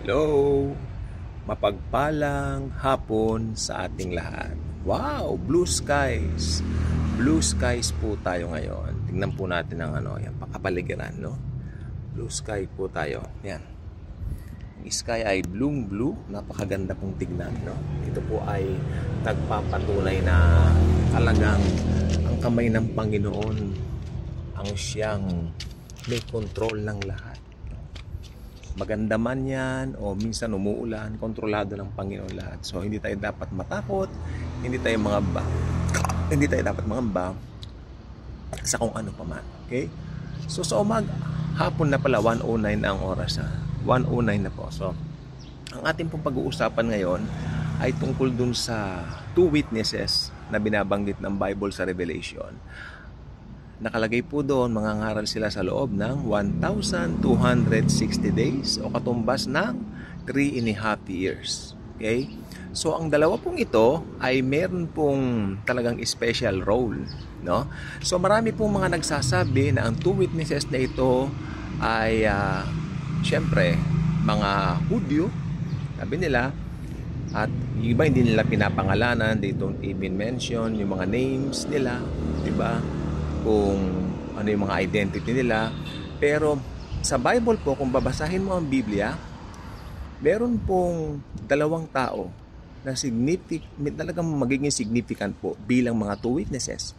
Hello! Mapagpalang hapon sa ating lahat. Wow! Blue skies! Blue skies po tayo ngayon. Tingnan po natin ang yan, kapaligiran, no? Blue sky po tayo. Yan. Ang sky ay blue. Napakaganda pong tignan, no? Ito po ay nagpapatunay na talagang ang kamay ng Panginoon ang siyang may control ng lahat. Maganda man yan o minsan umuulan, kontrolado ng Panginoon lahat. So hindi tayo dapat matakot, hindi tayo dapat mangamba sa kung ano pa man. Okay? So sa hapon na pala, 1:09 ang oras. 1:09 na po. So ang ating pong pag-uusapan ngayon ay tungkol dun sa two witnesses na binabanggit ng Bible sa Revelation. Nakalagay po doon, mangangaral sila sa loob ng 1,260 days o katumbas ng 3.5 years. Okay? So, ang dalawa pong ito ay meron pong talagang special role. No? So, marami pong mga nagsasabi na ang two witnesses na ito ay, syempre, mga Hudyo, sabi nila, at yung iba hindi nila pinapangalanan, they don't even mention yung mga names nila, diba? Kung ano yung mga identity nila. Pero sa Bible po, kung babasahin mo ang Biblia, meron pong dalawang tao na talagang magiging significant po bilang mga two witnesses.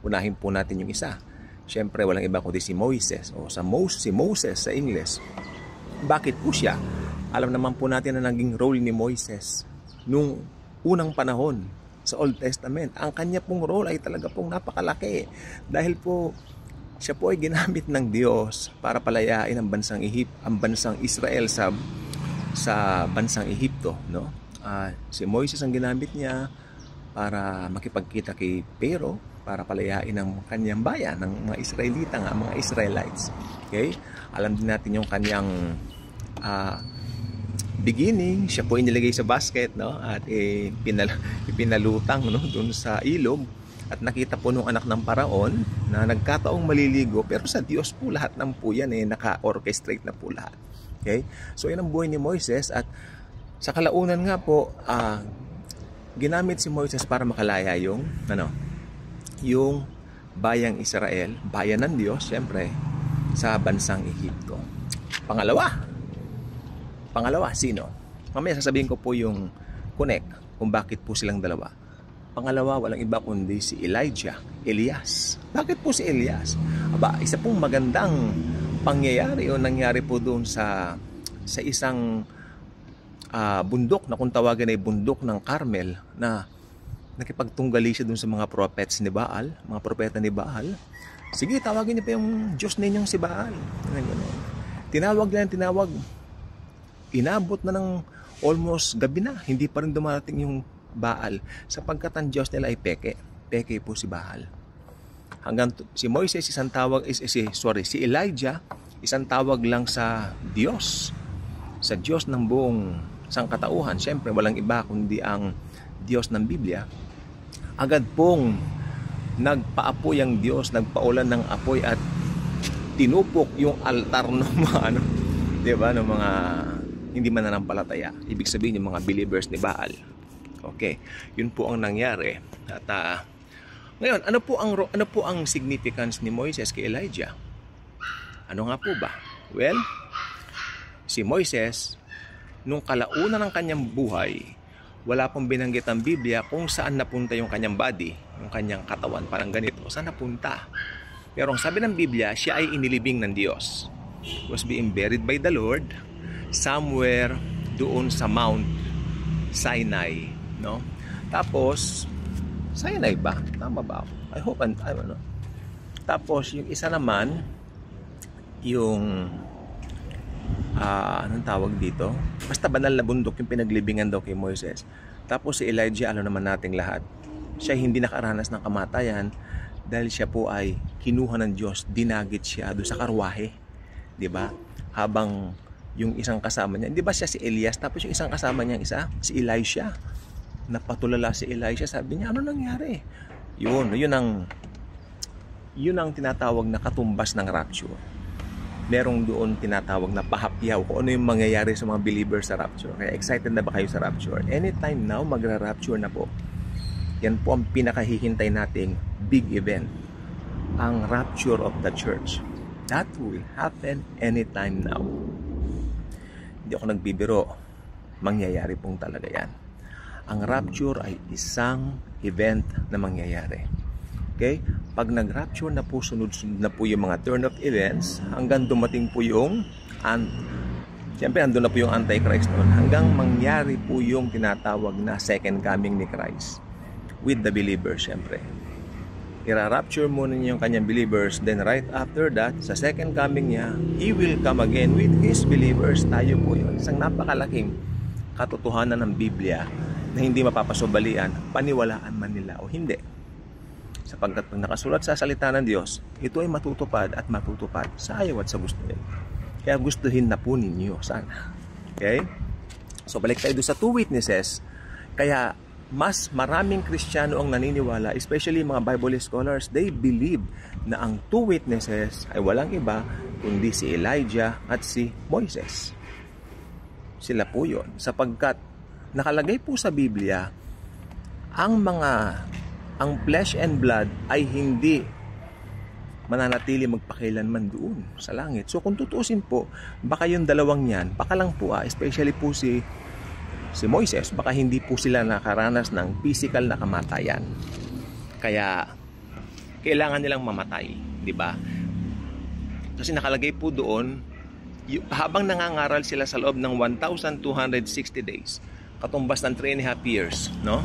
Unahin po natin yung isa. Siyempre, walang iba kundi si Moises o si Moses sa English. Bakit po siya? Alam naman po natin na naging role ni Moises nung unang panahon sa Old Testament. Ang kanya pong role ay talaga pong napakalaki. Dahil po, siya po ay ginamit ng Diyos para palayain ang bansang Israel sa bansang Ehipto. No? Si Moises ang ginamit niya para makipagkita kay Pero, para palayain ang kanyang bayan, ng mga Israelita, mga Israelites. Okay? Alam din natin yung kanyang beginning. Siya po inilagay sa basket, no? At pinalutang, no? Doon sa ilog. At nakita po nung anak ng Paraon na nagkataong maliligo, pero sa Diyos po lahat ng po yan naka-orchestrate na po lahat. Okay? So yan ang buhay ni Moises. At sa kalaunan nga po, ginamit si Moises para makalaya yung bayang Israel, bayan ng Diyos, syempre, sa bansang Ehipto. Pangalawa, sino? Mamaya sasabihin ko po yung connect kung bakit po silang dalawa. Pangalawa, walang iba kundi si Elias. Bakit po si Elias? Isa pong magandang pangyayari o nangyari po doon sa isang bundok na kung tawagan ay bundok ng Carmel, na nakipagtunggali siya doon sa mga prophets ni Baal, mga propeta ni Baal. Sige, tawagin niyo pa yung Diyos ninyong si Baal. Tinawag. Inabot na ng almost gabi na, hindi pa rin dumarating yung Baal, sapagkat ang Diyos nila ay peke po si Baal. Hanggang si Moises si Elijah, isang tawag lang sa Diyos, ng buong sangkatauhan. Siyempre walang iba kundi ang Diyos ng Biblia. Agad pong nagpaapoy ang Diyos, nagpaulan ng apoy at tinupok yung altar ng mga ng mga hindi mananampalataya. Ibig sabihin yung mga believers ni Baal. Okay, yun po ang nangyari. At ngayon, ano po ang significance ni Moises kay Elijah? Ano nga po ba? Well, si Moises, nung kalaunan ng kanyang buhay, wala pong binanggit ang Biblia kung saan napunta yung kanyang body, yung kanyang katawan, parang ganito. Saan napunta? Pero ang sabi ng Biblia, siya ay inilibing ng Diyos. Was being buried by the Lord somewhere doon sa Mount Sinai, no? Tapos Sinai ba? Tama ba? I hope ano. Tapos yung isa naman yung anong tawag dito? Basta banal na bundok yung pinaglibingan daw kay Moises. Tapos si Elijah, alam naman nating lahat, siya hindi nakaranas ng kamatayan dahil siya po ay kinuha ng Diyos, dinagit siya doon sa karwahe, 'di ba? Habang yung isang kasama niya, hindi ba siya si Elias, tapos yung isang kasama niya si Elisha, napatulala si Elisha, sabi niya, ano nangyari? Yun ang tinatawag na katumbas ng rapture. merong doon tinatawag na pahapyaw kung ano yung mangyayari sa mga believers sa rapture. Kaya excited na ba kayo sa rapture? Anytime now, magra-rapture na po. Yan po ang pinakahihintay nating big event. Ang rapture of the church. That will happen anytime now. Hindi ako nagbibiro. Mangyayari pong talaga yan. Ang rapture ay isang event na mangyayari. Okay? Pag nag-rapture na po, sunod-sunod na po yung mga turn of events, hanggang dumating po yung siyempre, andun na po yung Antichrist noon. Hanggang mangyari po yung tinatawag na second coming ni Christ with the believers, siyempre. I-rapture muna niya yung kanyang believers, then right after that, sa second coming niya, He will come again with His believers. Tayo po yun. Isang napakalaking katotohanan ng Biblia na hindi mapapasubalian, paniwalaan man nila o hindi. Sapagkat pag nakasulat sa salita ng Diyos, ito ay matutupad at matutupad sa ayaw at sa gusto niya. Kaya gustuhin na po ninyo sana. Okay? So balik tayo doon sa two witnesses. Kaya mas maraming Kristiyano ang naniniwala, especially mga Bible scholars, they believe na ang two witnesses ay walang iba kundi si Elijah at si Moises. Sila po yun. Sapagkat nakalagay po sa Biblia, ang flesh and blood ay hindi mananatili magpakailanman doon sa langit. So kung tutuusin po, baka yung dalawang yan, baka lang po especially po si Moises, baka hindi po sila nakaranas ng physical na kamatayan. Kaya kailangan nilang mamatay, di ba? Kasi nakalagay po doon, habang nangangaral sila sa loob ng 1,260 days, katumbas ng 3.5 years, no?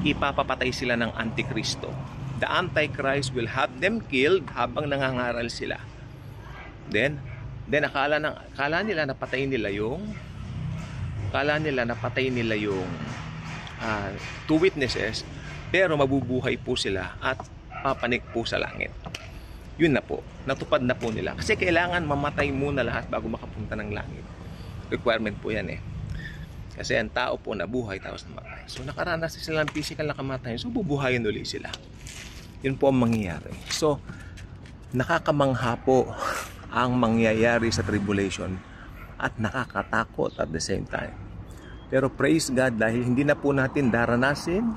Ipapapatay sila ng Antikristo. The Antichrist will have them killed habang nangangaral sila. Then akala nila napatay nila yung two witnesses, pero mabubuhay po sila at papanik po sa langit. Yun na po, natupad na po nila. Kasi kailangan mamatay muna lahat bago makapunta ng langit. Requirement po yan eh. Kasi ang tao po nabuhay tapos namatay. So nakaranas sila ng physical na kamatayan. So bubuhayin ulit sila. Yun po ang mangyayari. So nakakamangha po ang mangyayari sa tribulation at nakakatakot at the same time. Pero praise God dahil hindi na po natin daranasin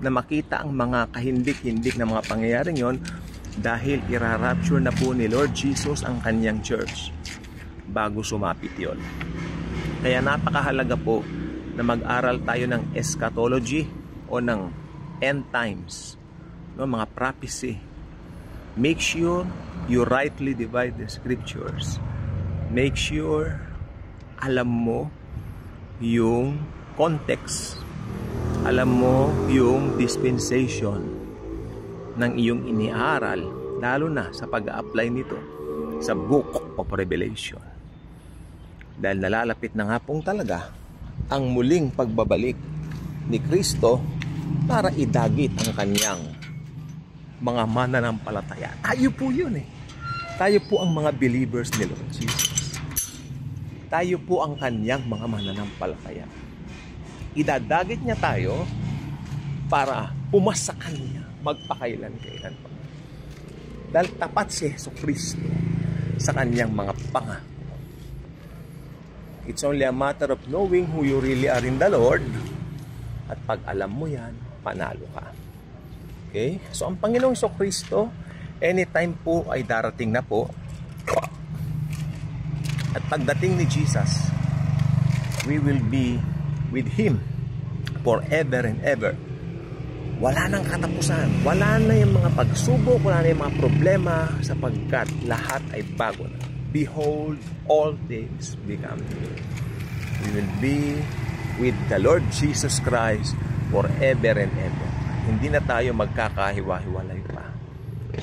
na makita ang mga kahindik-hindik na mga pangyayaring yon dahil irarapture na po ni Lord Jesus ang kanyang church bago sumapit yon. Kaya napakahalaga po na mag-aral tayo ng eschatology o ng end times, no, mga prophecy. Make sure you rightly divide the scriptures. Make sure alam mo yung context, alam mo yung dispensation ng iyong iniaral, lalo na sa pag-a-apply nito sa Book of Revelation. Dahil nalalapit na nga pong talaga ang muling pagbabalik ni Kristo para idagit ang kanyang mga mananampalataya. Tayo po yun eh. Tayo po ang mga believers ni Lord Jesus. Tayo po ang kanyang mga mananampalataya. Idadagit niya tayo para pumas sa kanya magpakailan-kailan pa. Dahil tapat si Jesucristo sa kanyang mga pangako. It's only a matter of knowing who you really are in the Lord. At pag alam mo yan, panalo ka. Okay? So ang Panginoong Jesucristo, anytime po ay darating na po. At pagdating ni Jesus, we will be with Him forever and ever. Wala nang katapusan. Wala na yung mga pagsubok, wala na yung mga problema sapagkat lahat ay bago na. Behold, all things become new. We will be with the Lord Jesus Christ forever and ever. Hindi na tayo magkakahiwa-hiwalay pa.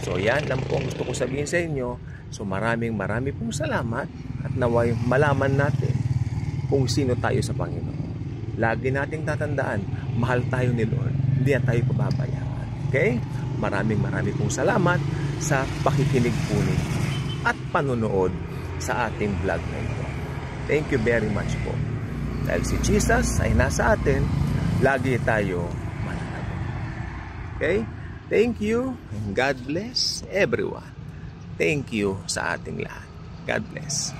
So yan lang po ang gusto ko sabihin sa inyo. So maraming pong salamat at naway malaman natin kung sino tayo sa Panginoon. Lagi nating tatandaan, mahal tayo ni Lord. Hindi na tayo pababayaan. Okay? Maraming pong salamat sa pakikinig po ninyo at panonood sa ating vlog na ito. Thank you very much po. Dahil si Jesus ay nasa atin, lagi tayo mananagot. Okay? Thank you and God bless everyone. thank you sa ating lahat. God bless.